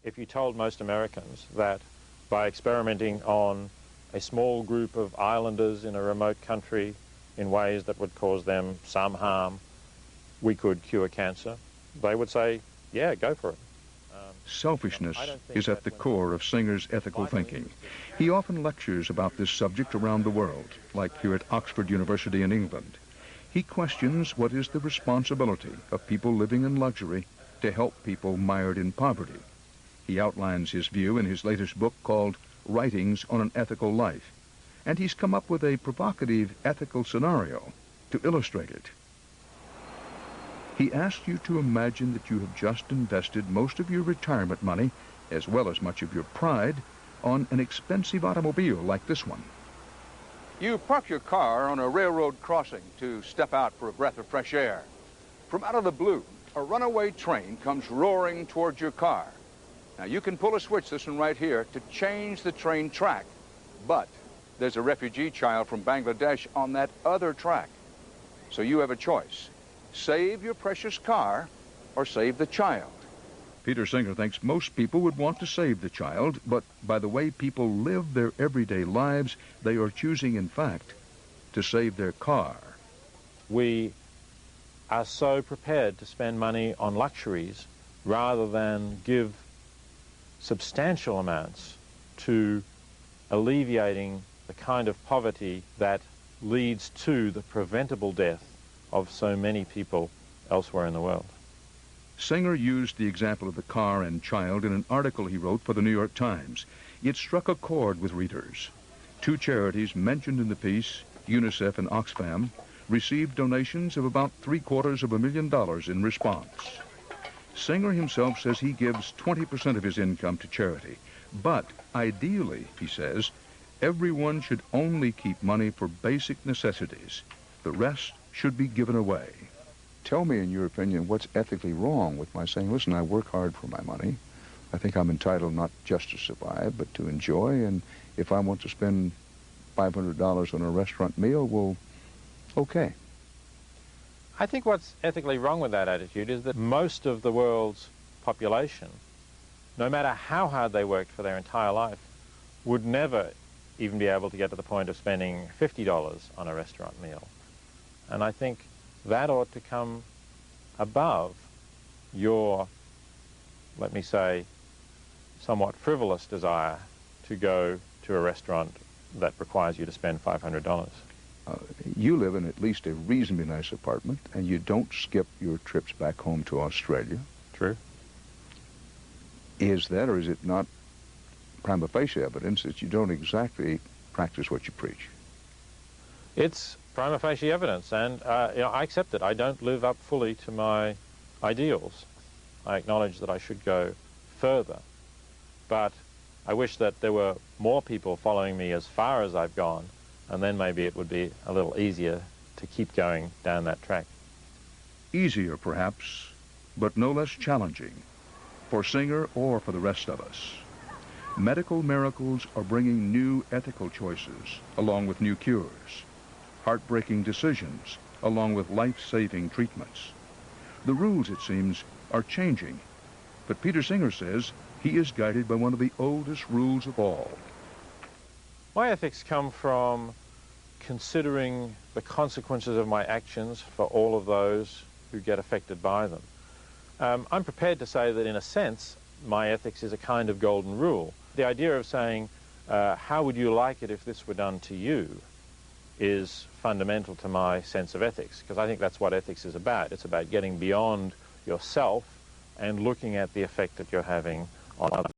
If you told most Americans that by experimenting on a small group of islanders in a remote country in ways that would cause them some harm, we could cure cancer, they would say, yeah, go for it. Selfishness is at the core of Singer's ethical thinking. He often lectures about this subject around the world, like here at Oxford University in England. He questions what is the responsibility of people living in luxury to help people mired in poverty. He outlines his view in his latest book called Writings on an Ethical Life, and he's come up with a provocative ethical scenario to illustrate it. He asks you to imagine that you have just invested most of your retirement money, as well as much of your pride, on an expensive automobile like this one. You park your car on a railroad crossing to step out for a breath of fresh air. From out of the blue, a runaway train comes roaring towards your car. Now, you can pull a switch, this one right here, to change the train track. But there's a refugee child from Bangladesh on that other track. So you have a choice. Save your precious car or save the child. Peter Singer thinks most people would want to save the child, but by the way people live their everyday lives, they are choosing, in fact, to save their car. We are so prepared to spend money on luxuries rather than give substantial amounts to alleviating the kind of poverty that leads to the preventable death of so many people elsewhere in the world. Singer used the example of the car and child in an article he wrote for the New York Times. It struck a chord with readers. Two charities mentioned in the piece, UNICEF and Oxfam, received donations of about $750,000 in response. Singer himself says he gives 20% of his income to charity. But ideally, he says, everyone should only keep money for basic necessities. The rest should be given away. Tell me, in your opinion, what's ethically wrong with my saying, listen, I work hard for my money. I think I'm entitled not just to survive, but to enjoy. And if I want to spend $500 on a restaurant meal, well, okay. I think what's ethically wrong with that attitude is that most of the world's population, no matter how hard they worked for their entire life, would never even be able to get to the point of spending $50 on a restaurant meal. And I think that ought to come above your, let me say, somewhat frivolous desire to go to a restaurant that requires you to spend $500. You live in at least a reasonably nice apartment, and you don't skip your trips back home to Australia. True. Is that, or is it not prima facie evidence that you don't exactly practice what you preach? It's prima facie evidence, and I accept it. I don't live up fully to my ideals. I acknowledge that I should go further, but I wish that there were more people following me as far as I've gone, and then maybe it would be a little easier to keep going down that track. Easier, perhaps, but no less challenging, for Singer or for the rest of us. Medical miracles are bringing new ethical choices, along with new cures, heartbreaking decisions, along with life-saving treatments. The rules, it seems, are changing, but Peter Singer says he is guided by one of the oldest rules of all. My ethics come from considering the consequences of my actions for all of those who get affected by them. I'm prepared to say that, in a sense, my ethics is a kind of golden rule. The idea of saying, how would you like it if this were done to you, is fundamental to my sense of ethics, because I think that's what ethics is about. It's about getting beyond yourself and looking at the effect that you're having on others.